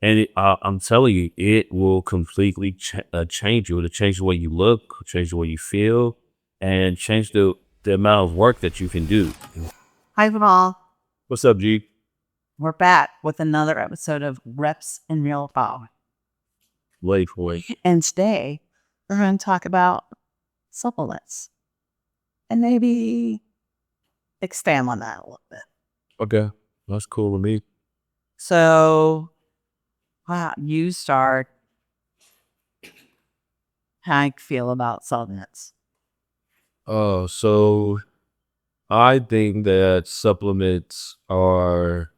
And I'm telling you, it will completely change you. It'll change the way you look, change the way you feel, and change the amount of work that you can do. Hi, Jamal. What's up, G? We're back with another episode of Reps in Real Talk. Wait for it. And today, we're going to talk about supplements and maybe expand on that a little bit. Okay, that's cool with me. So, you start. How you feel about supplements? So I think that supplements are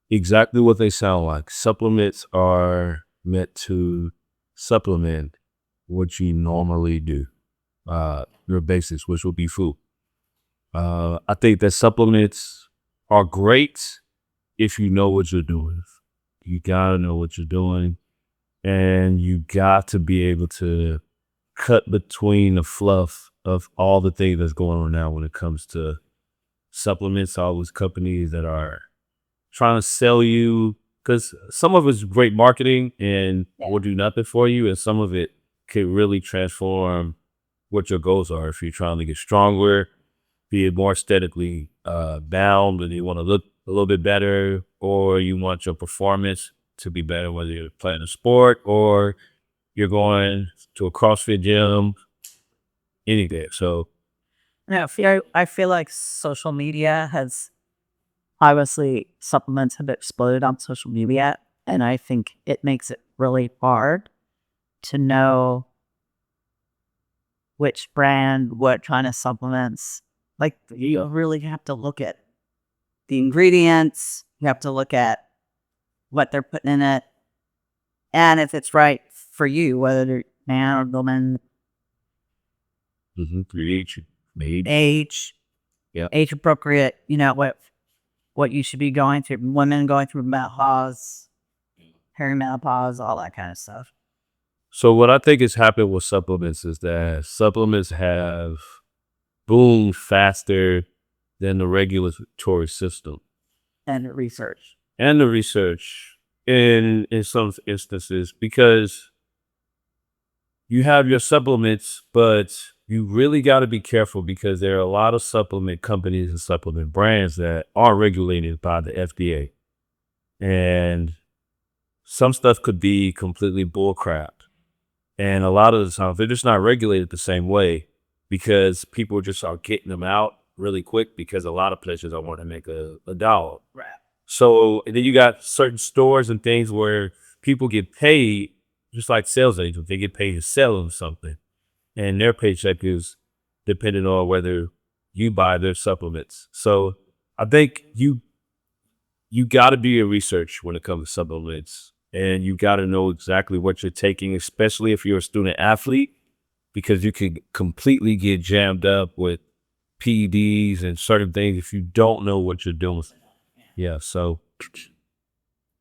exactly what they sound like. Supplements are meant to supplement what you normally do, your basics, which would be food. I think that supplements are great if you know what you're doing. You gotta know what you're doing, and you got to be able to cut between the fluff of all the things that's going on now when it comes to supplements. All those companies that are trying to sell you, because some of it's great marketing and will do nothing for you, and some of it could really transform what your goals are. If you're trying to get stronger, be more aesthetically bound, and you want to look a little bit better, or you want your performance to be better, whether you're playing a sport or you're going to a CrossFit gym, anything. So, I feel like social media has obviously supplements have exploded on social media, and I think it makes it really hard to know which brand, what kind of supplements. Like, you really have to look at the ingredients. You have to look at what they're putting in it, and if it's right for you, whether they're man or woman, create, made, age, yeah. age appropriate. You know what you should be going through. Women going through menopause, perimenopause, all that kind of stuff. So what I think has happened with supplements is that supplements have boomed faster than the regulatory system And research. and the research in some instances, because you have your supplements, but you really got to be careful because there are a lot of supplement companies and supplement brands that are regulated by the FDA. And some stuff could be completely bullcrap. And a lot of the times they're just not regulated the same way because people just are getting them out really quick because a lot of places are wanting to make a dollar. Right. So and then you got certain stores and things where people get paid, just like sales agents, they get paid to sell them something. And their paycheck is dependent on whether you buy their supplements. So I think you got to do your research when it comes to supplements, and you got to know exactly what you're taking, especially if you're a student athlete, because you can completely get jammed up with PEDs and certain things if you don't know what you're doing. Yeah. So,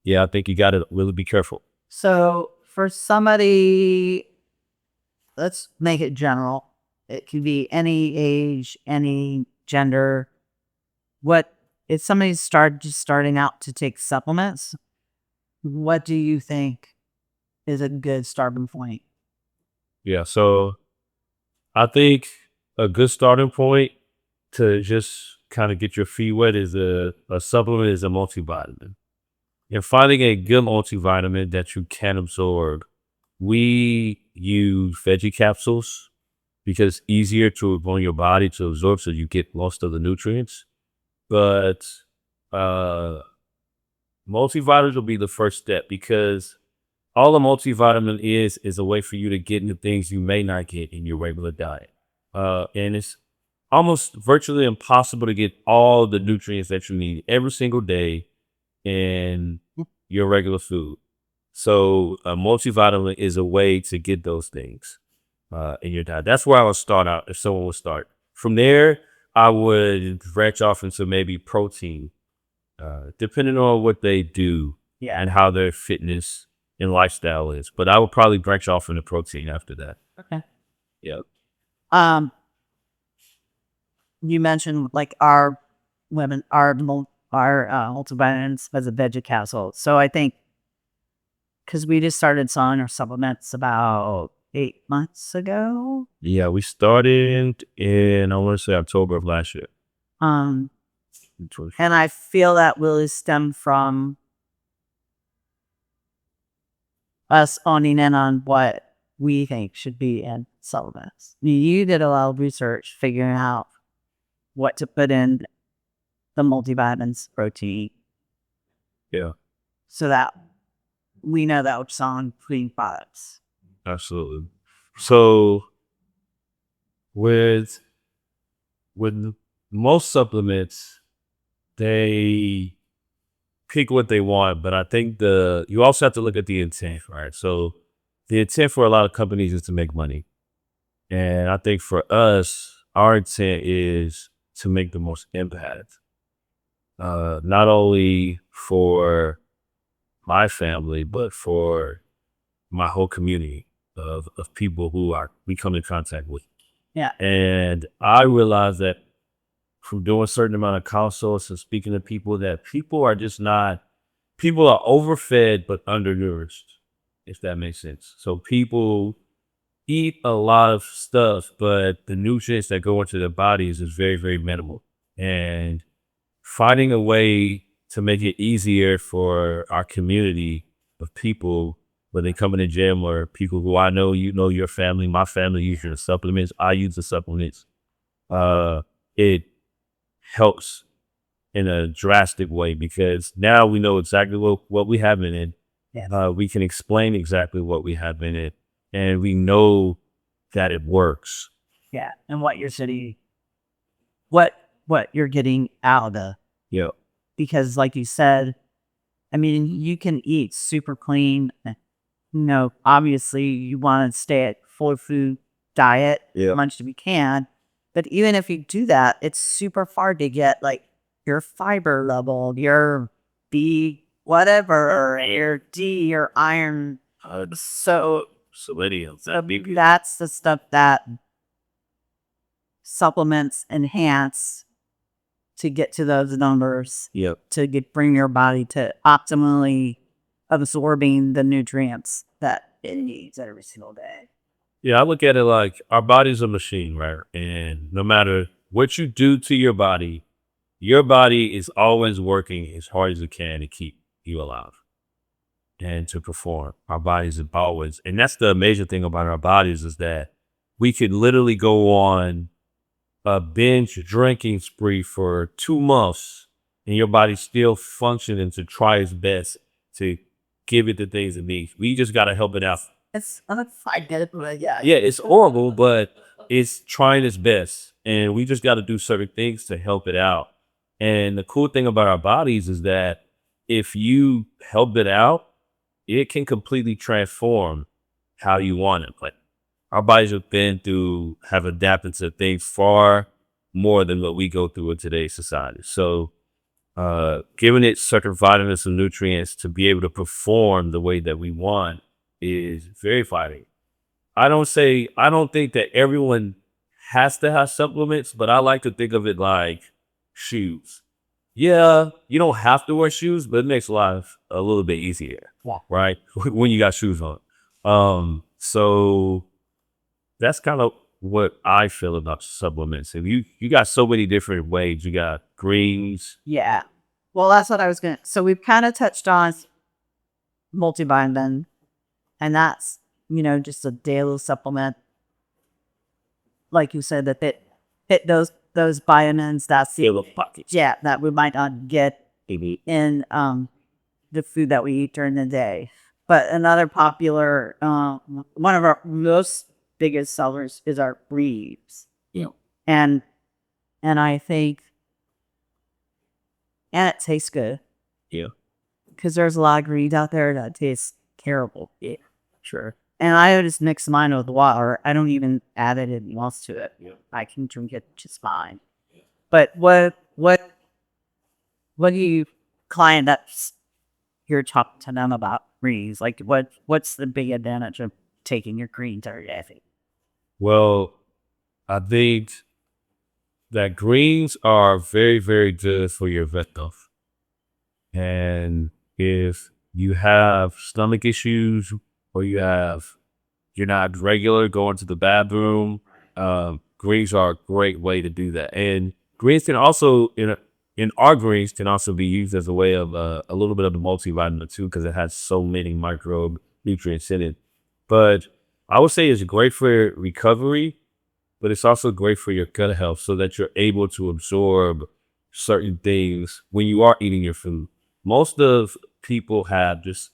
yeah, I think you got to really be careful. So for somebody, let's make it general. It could be any age, any gender. What if somebody's just starting out to take supplements? What do you think is a good starting point? Yeah. So I think a good starting point to just kind of get your feet wet is a supplement is a multivitamin. And finding a good multivitamin that you can absorb. We use veggie capsules because it's easier to on your body to absorb, so you get most of the nutrients. But uh, multivitamins will be the first step because all a multivitamin is a way for you to get into things you may not get in your regular diet. And it's almost virtually impossible to get all the nutrients that you need every single day in your regular food. So a multivitamin is a way to get those things in your diet. That's where I would start out if someone would start. From there, I would branch off into maybe protein, depending on what they do and how their fitness and lifestyle is. But I would probably branch off into protein after that. Okay. Yeah. Um, you mentioned like our women, our multivitamins as a veggie capsule. So I think because we just started selling our supplements about 8 months ago. Yeah, we started in, I want to say, October of last year. And I feel that really stemmed from us owning in on what we think should be in supplements. You did a lot of research figuring out what to put in the multivitamins, protein. Yeah. So that we know that we're selling clean products. Absolutely. So with most supplements, they pick what they want, but I think you also have to look at the intent, right? So the intent for a lot of companies is to make money. And I think for us, our intent is to make the most impact. Not only for my family, but for my whole community of people who we come in contact with. Yeah. And I realized that from doing a certain amount of consults and speaking to people, that people are overfed but undernourished, if that makes sense. So people eat a lot of stuff, but the nutrients that go into their bodies is very, very minimal. And finding a way to make it easier for our community of people when they come in the gym, or people who I know, your family, my family uses the supplements, I use the supplements. It helps in a drastic way, because now we know exactly what we have in it. Yeah. We can explain exactly what we have in it, and we know that it works. Yeah. And what you're sitting, what you're getting out of the, Yeah. because like you said, I mean, you can eat super clean. Obviously you want to stay at full food diet as much as we can. But even if you do that, it's super hard to get like your fiber level, your B, whatever, or your D, your iron. So Selenium. that's the stuff that supplements enhance to get to those numbers. Yep. To bring your body to optimally absorbing the nutrients that it needs every single day. Yeah, I look at it like our body's a machine, right? And no matter what you do to your body is always working as hard as it can to keep you alive and to perform. Our bodies are always, and that's the amazing thing about our bodies, is that we could literally go on a binge drinking spree for 2 months and your body's still functioning to try its best to give it the things it needs. We just got to help it out. I get it, but yeah. Yeah, it's horrible, but it's trying its best. And we just got to do certain things to help it out. And the cool thing about our bodies is that if you help it out, it can completely transform how you want it. Like, our bodies have adapted to things far more than what we go through in today's society. So giving it certain vitamins and nutrients to be able to perform the way that we want is very vital. I don't think that everyone has to have supplements, but I like to think of it like shoes. Yeah, you don't have to wear shoes, but it makes life a little bit easier. Yeah. Right? When you got shoes on. So that's kind of what I feel about supplements. And you got so many different ways. You got greens. Yeah. Well, that's what I was going to. So we've kind of touched on multivitamin, and that's, just a daily supplement. Like you said, that hit those vitamins. That's the Pockets. yeah, that we might not get in the food that we eat during the day. But another popular, one of our most biggest sellers is our greens. Yeah. And I think, and it tastes good. Yeah. Because there's a lot of greens out there that taste terrible. Yeah. Sure. And I just mix mine with water. I don't even add anything else to it. Yeah. I can drink it just fine. But what do you client that's you're talking to them about greens? Like what's the big advantage of taking your greens every day? Well, I think that greens are very, very good for your gut health. And if you have stomach issues or you're not regular going to the bathroom, greens are a great way to do that. And greens can also, in our greens, can also be used as a way of a little bit of the multivitamin too, because it has so many micronutrients in it. But I would say it's great for recovery, but it's also great for your gut health so that you're able to absorb certain things when you are eating your food. Most of people have just,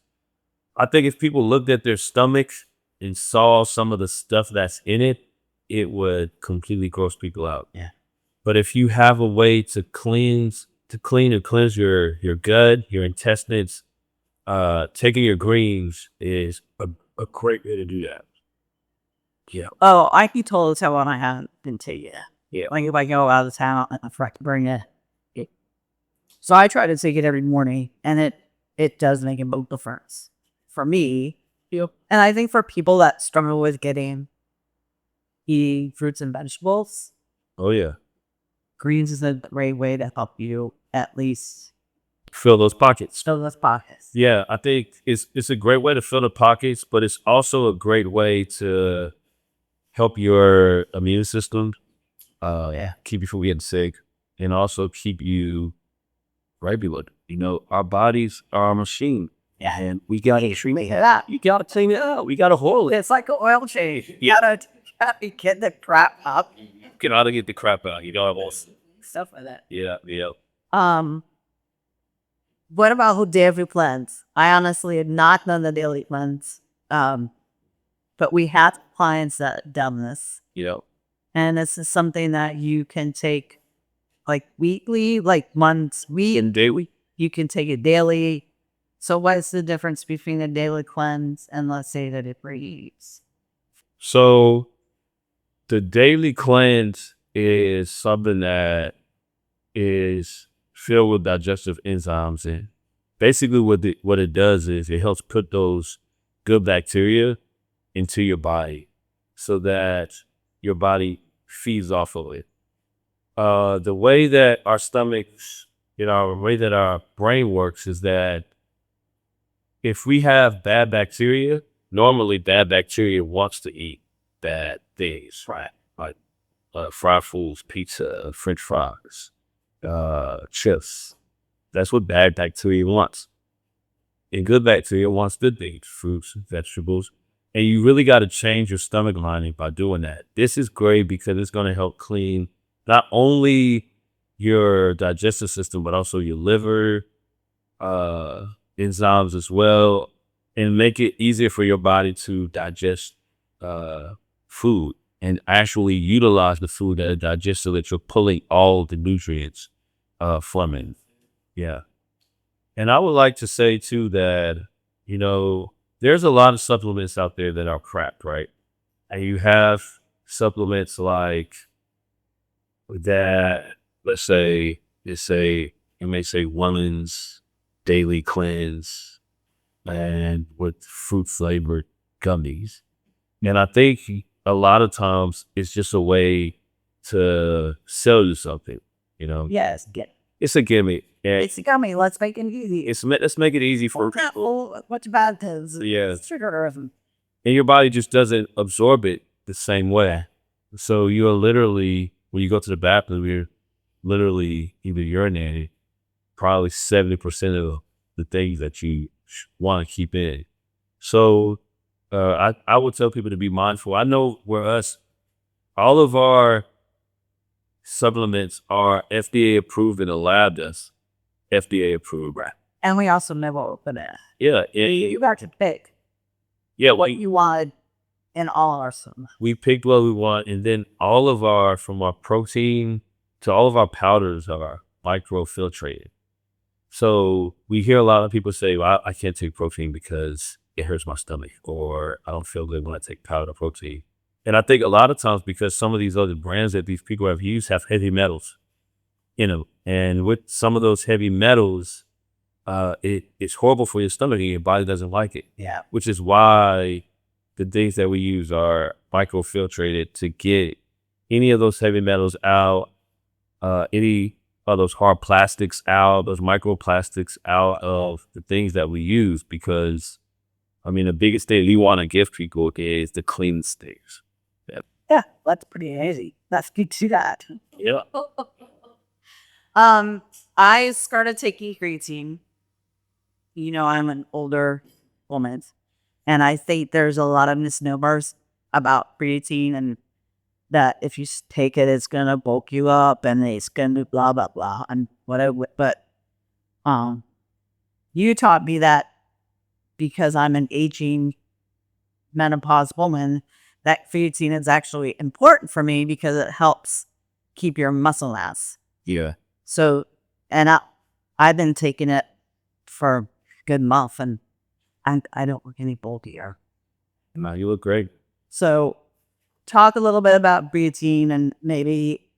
I think if people looked at their stomachs and saw some of the stuff that's in it, it would completely gross people out. Yeah. But if you have a way to clean and cleanse your gut, your intestines, taking your greens is a great way to do that. Yeah. Oh, I can totally tell when I haven't been taking it. Yeah. Like if I go out of town, I forgot to bring it. So I try to take it every morning, and it does make a big difference for me. Yep. And I think for people that struggle with eating fruits and vegetables, Oh yeah. greens is a great way to help you at least Fill those pockets. fill those pockets. Yeah, I think it's a great way to fill the pockets, but it's also a great way to help your immune system. Keep you from getting sick, and also keep you regular. Our bodies are a machine. Yeah. And we gotta treat Make it up. You gotta clean it up. We gotta hold it. It's like an oil change. You Yeah. gotta get the crap up. You gotta get the crap out. Stuff like that. Yeah. What about who daily cleanse? I honestly had not done the daily cleanse. But we have clients that done this. And this is something that you can take like weekly, like months, And daily. you can take it daily. So what is the difference between a daily cleanse and let's say that it reads? So the daily cleanse is something that is filled with digestive enzymes, and basically what it does is it helps put those good bacteria into your body so that your body feeds off of it. The way that our stomachs, the way that our brain works is that if we have bad bacteria, normally bad bacteria wants to eat bad things, right? Like fried foods, pizza, French fries, chips. That's what bad bacteria wants. And good bacteria wants good things, fruits, vegetables. And you really got to change your stomach lining by doing that. This is great because it's going to help clean not only your digestive system, but also your liver, enzymes as well, and make it easier for your body to digest food and actually utilize the food that it digests so that you're pulling all the nutrients from it. Yeah. And I would like to say too that, there's a lot of supplements out there that are crap, right? And you have supplements like that, let's say, you may say Women's Daily Cleanse and with fruit flavored gummies. And I think a lot of times it's just a way to sell you something, Yes. It's a gimmick. Yeah, It's a gummy. Let's make it easy. let's make it easy for people. What's bad because Yeah. sugar. And your body just doesn't absorb it the same way. So you're literally, when you go to the bathroom, you're literally either urinating probably 70% of the things that you want to keep in. So I would tell people to be mindful. I know all of our supplements are FDA approved in the lab that's FDA approved, right? And we also never open it. Yeah. You got to pick Yeah. what you want in all our supplements. We picked what we want, and then from our protein to all of our powders are microfiltrated. So we hear a lot of people say, well, I can't take protein because it hurts my stomach, or I don't feel good when I take powder protein. And I think a lot of times because some of these other brands that these people have used have heavy metals in them. And with some of those heavy metals, it's horrible for your stomach and your body doesn't like it. Yeah. Which is why the things that we use are microfiltrated to get any of those heavy metals out, any those hard plastics out, those microplastics out of the things that we use. Because, I mean, the biggest thing we want to give people is the cleanest things. Yeah, that's pretty easy. Let's get to that. Yeah. I started taking creatine. You know, I'm an older woman, and I think there's a lot of misnomers about creatine, and that if you take it, it's gonna bulk you up, and it's gonna blah blah blah, and whatever. But you taught me that because I'm an aging menopause woman, that creatine is actually important for me because it helps keep your muscle mass. Yeah. So, and I've been taking it for a good month, and I don't look any bulkier. No, you look great. So, talk a little bit about creatine and maybe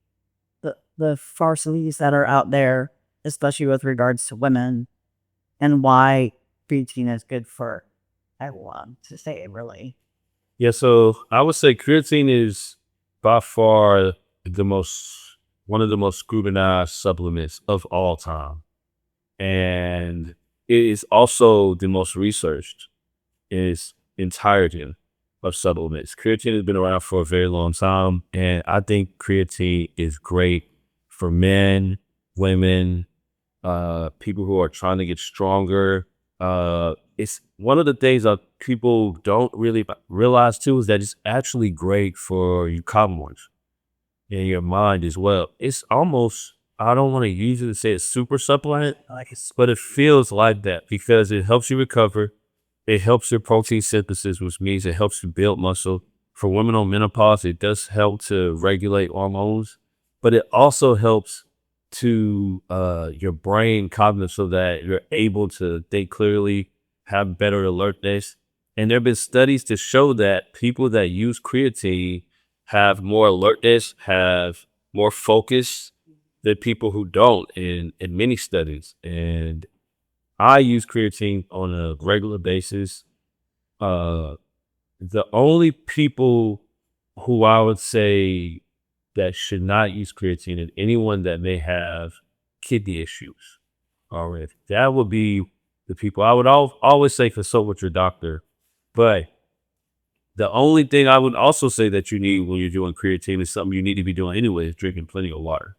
the falsities that are out there, especially with regards to women, and why creatine is good for everyone, to say it really. Yeah, so I would say creatine is by far one of the most scrutinized supplements of all time. And it is also the most researched in its entirety of supplements. Creatine has been around for a very long time, and I think creatine is great for men, women, people who are trying to get stronger. It's one of the things that people don't really realize too is that it's actually great for your hormones and your mind as well. It's almost, I don't want to use it to say it's super supplement, but it feels like that because it helps you recover. It helps your protein synthesis, which means it helps you build muscle. For women on menopause, it does help to regulate hormones, but it also helps to your brain cognitive so that you're able to think clearly, have better alertness. And there have been studies to show that people that use creatine have more alertness, have more focus than people who don't in many studies. And I use creatine on a regular basis. The only people who I would say that should not use creatine is anyone that may have kidney issues already. That would be the people I would always say consult with your doctor. But the only thing I would also say that you need when you're doing creatine is something you need to be doing anyway, is drinking plenty of water.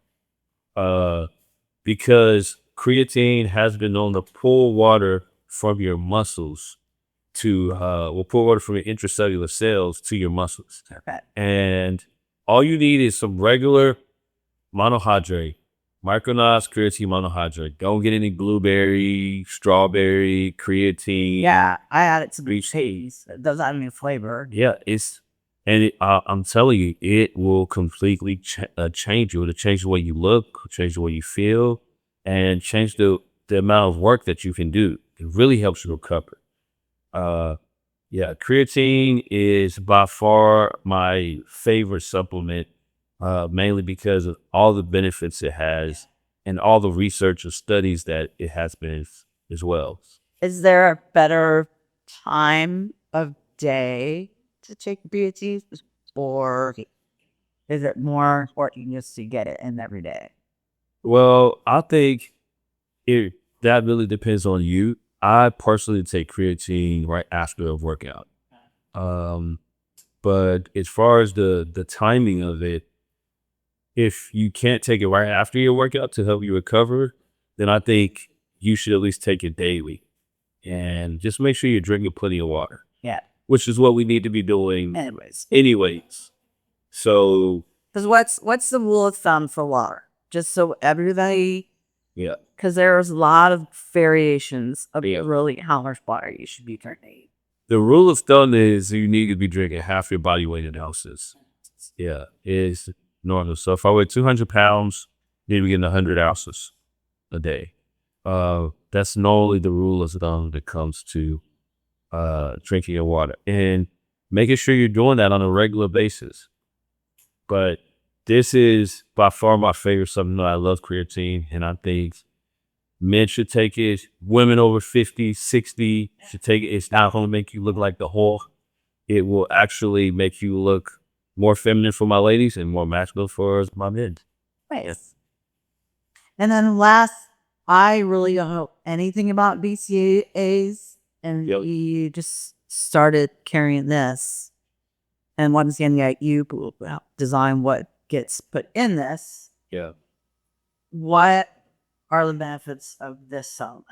Because creatine has been known to pull water from your muscles will pull water from your intracellular cells to your muscles. Okay. And all you need is some regular monohydrate, micronized creatine monohydrate. Don't get any blueberry, strawberry, creatine. Yeah, I added some Bleach. cheese. It doesn't have any flavor. Yeah, I'm telling you, it will completely change you. It'll change the way you look, change the way you feel, and change the amount of work that you can do. It really helps you recover. Yeah, creatine is by far my favorite supplement, mainly because of all the benefits it has and all the research and studies that it has been as well. Is there a better time of day to take creatine, or is it more important just to get it in every day? Well, I think that really depends on you. I personally take creatine right after a workout. But as far as the timing of it, if you can't take it right after your workout to help you recover, then I think you should at least take it daily. And just make sure you're drinking plenty of water, Yeah. which is what we need to be doing Anyways, so because what's the rule of thumb for water? Just so everybody, yeah. because there's a lot of variations of Yeah. really how much water you should be drinking. The rule of thumb is you need to be drinking half your body weight in ounces. Yeah, it's normal. So if I weigh 200 pounds, you need to be getting 100 ounces a day. That's normally the rule of thumb when it comes to drinking your water and making sure you're doing that on a regular basis. But this is by far my favorite supplement. I love creatine, and I think men should take it. Women over 50, 60 should take it. It's not going to make you look like the whore. It will actually make you look more feminine for my ladies and more masculine for my men. Nice. And then last, I really don't know anything about BCAAs, and Yep. you just started carrying this. And once again, yeah, you design what gets put in this. Yeah. What are the benefits of this supplement?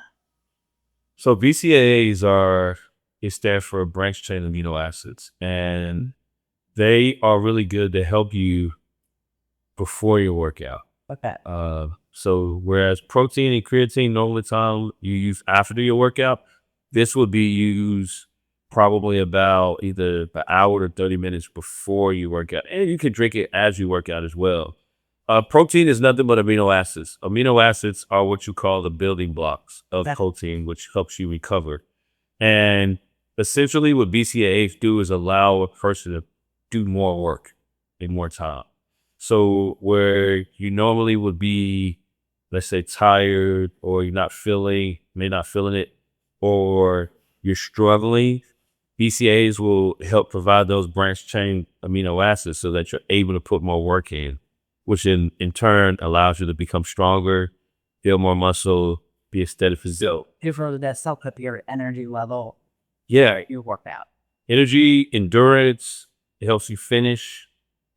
So BCAAs are, it stands for branched chain amino acids, and they are really good to help you before your workout. Okay. So whereas protein and creatine normally time you use after your workout, this would be used probably about either an hour to 30 minutes before you work out. And you can drink it as you work out as well. Protein is nothing but amino acids. Amino acids are what you call the building blocks of Okay. protein, which helps you recover. And essentially what BCAAs do is allow a person to do more work in more time. So where you normally would be, let's say, tired, or you're not feeling, may not feeling it, or you're struggling, BCAAs will help provide those branched chain amino acids so that you're able to put more work in, which in turn allows you to become stronger, build more muscle, be a steady physique. Different that help up your energy level. Yeah, You work out. energy, endurance, it helps you finish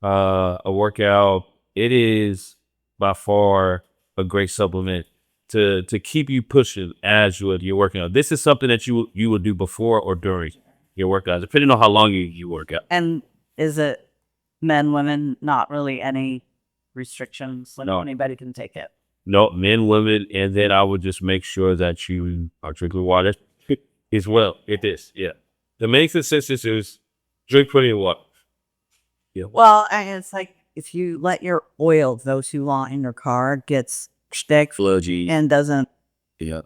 a workout. It is by far a great supplement to keep you pushing as you're working out. This is something that you would do before or during your workout, depending on how long you work out. And is it men, women, not really any restrictions? Like No. anybody can take it. No, men, women, and then I would just make sure that you are drinking water as well. It is, yeah. The main consensus is drink plenty of water. Well, and it's like if you let your oil, those too long in your car, gets stick Sludgy. and doesn't Yeah.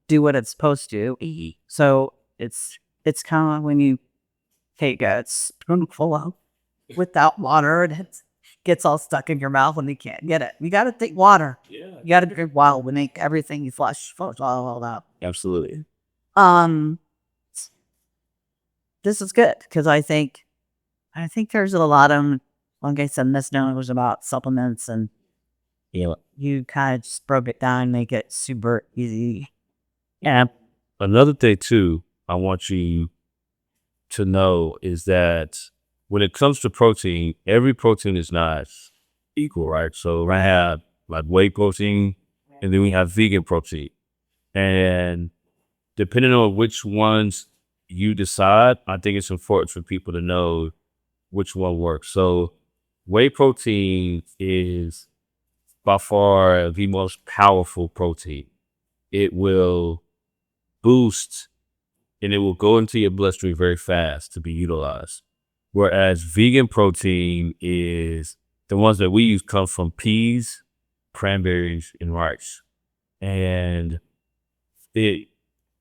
do what it's supposed to. So it's kind of like when you take a spoonful of without water and it gets all stuck in your mouth when you can't get it. You got to take water. Yeah. You got to drink water to make everything you flush all out. Absolutely. This is good because I think there's a lot of, like I said, misnomers about supplements, and you kind of just broke it down, make it super easy. Yeah. Another thing too, I want you to know is that when it comes to protein, every protein is not equal, right? So I have like whey protein, and then we have vegan protein. And depending on which ones you decide, I think it's important for people to know which one works. So whey protein is by far the most powerful protein. It will boost and it will go into your bloodstream very fast to be utilized. Whereas vegan protein is the ones that we use come from peas, cranberries, and rice. And it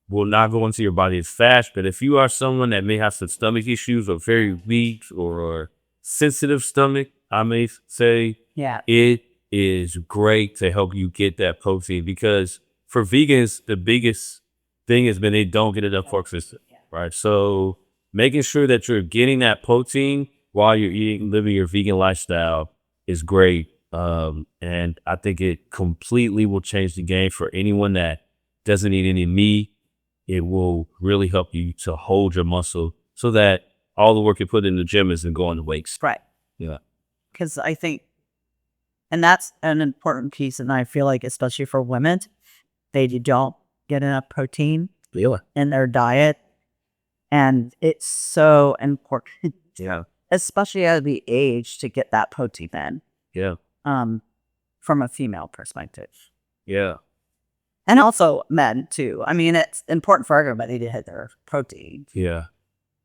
will not go into your body as fast. But if you are someone that may have some stomach issues or very weak or sensitive stomach, I may say, Yeah. it is great to help you get that protein, because for vegans, the biggest thing has been they don't get enough fork system, right? So making sure that you're getting that protein while you're living your vegan lifestyle is great. And I think it completely will change the game for anyone that doesn't eat any meat. It will really help you to hold your muscle so that all the work you put in the gym isn't going to waste. Right. Yeah. Because I think, and that's an important piece, and I feel like especially for women, they don't get enough protein in their diet, and it's so important, especially as we age, to get that protein in. Yeah. From a female perspective. Yeah. And also men too. I mean, it's important for everybody to hit their protein. Yeah.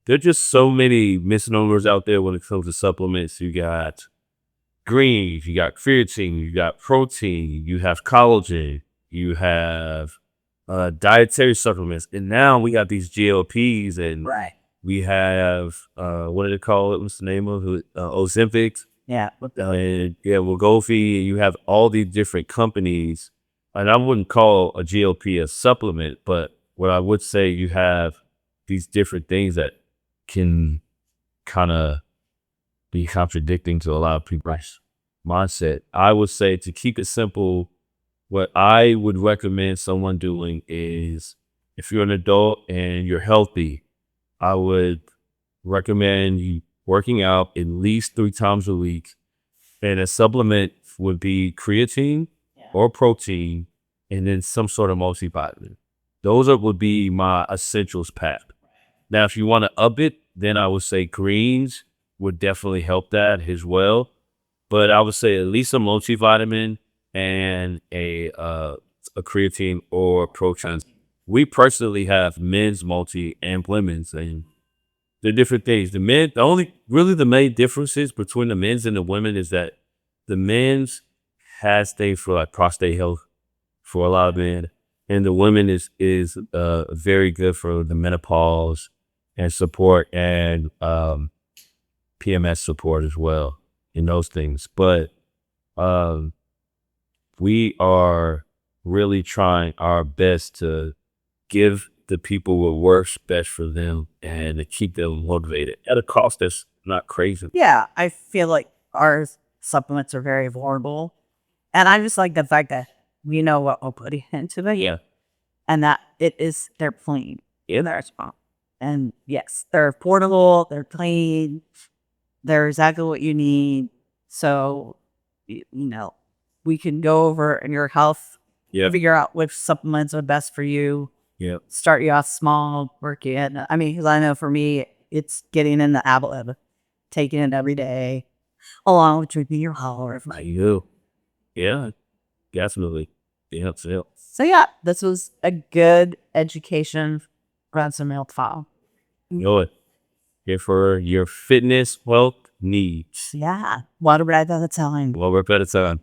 There are just so many misnomers out there when it comes to supplements. You got greens, you got creatine, you got protein, you have collagen, you have dietary supplements, and now we got these GLPs, and Right. we have what do they call it? What's the name of it? Ozempic. Yeah. And Wegovy. You have all these different companies, and I wouldn't call a GLP a supplement, but what I would say, you have these different things that can kind of be contradicting to a lot of people's mindset. I would say, to keep it simple, what I would recommend someone doing is if you're an adult and you're healthy, I would recommend you working out at least 3 times a week. And a supplement would be creatine or protein and then some sort of multivitamin. Would be my essentials pack. Now, if you want to up it, then I would say greens would definitely help that as well. But I would say at least a multivitamin and a creatine or protein. We personally have men's multi and women's, and they're different things. The main differences between the men's and the women is that the men's has things for like prostate health for a lot of men, and the women is very good for the menopause and support and PMS support as well in those things. But we are really trying our best to give the people what works best for them and to keep them motivated at a cost that's not crazy. Yeah, I feel like our supplements are very affordable. And I just like the fact that we know what we're putting into it. Yeah. And that they're clean. Yeah. They're small. And yes, they're portable, they're clean, they're exactly what you need. So, we can go over in your health, Yeah. figure out which supplements are best for you. Yeah. Start you off small, work you in. I mean, because I know for me, it's getting in the habit of taking it every day, along with drinking your water. I do. Yeah. Definitely. Yeah. So So yeah, this was a good education ransom mail file. know it. Here for your fitness, wealth needs. Yeah, water bread at a time. Well, we're better time.